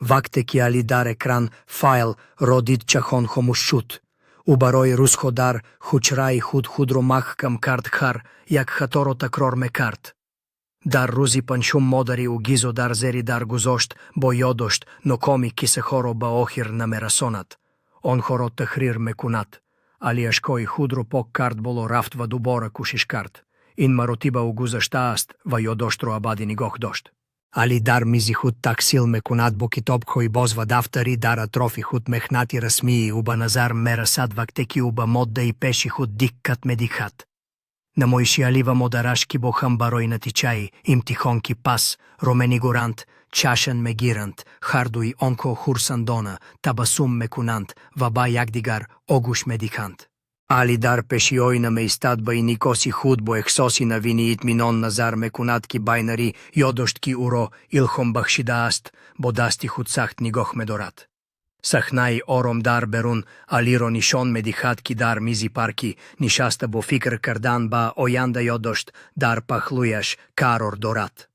Вактеки али дар екран файл родит чахон хомушут. Убарой русходар хучрай худ ромах към карт хар, як хаторота крор ме карт. Дар рузи панчум модари угизо дар зери дар гузошт, бо йодошт, но коми кисе хоро ба охир на мерасонат. Он хоро тахрир мекунат. Али ашкой худро пок карт боло рафт ва дубора кушиш карт. Ин маротиба угуза штааст, ва йодоштро абадини гох дошт. Али дар мизи худ таксил мекунат бо китопко и бозва дафтари дара трофи худ мехнати расмии уба назар мерасад вактеки уба модда и пеши худ диккат медихат. На моиши алива модарашки бо хамбарой натичаи, им тихонки пас, ромени горант, чашен мегирант, хардуи онко хурсандона, табасум мекунант, ваба ягдигар, огуш медихант. Али дар пешиойна ме истадба и никоси худбо ехсоси на виниит минон назар мекунатки байнари, йодоштки уро, илхом бахшидааст, бодасти худсахт нигох медорат. Сахнай ором дар берун, алиро нишон медихатки дар мизи парки, нишаста бо фикр кардан ба оянда йодошт, дар пахлуяш карор дорат.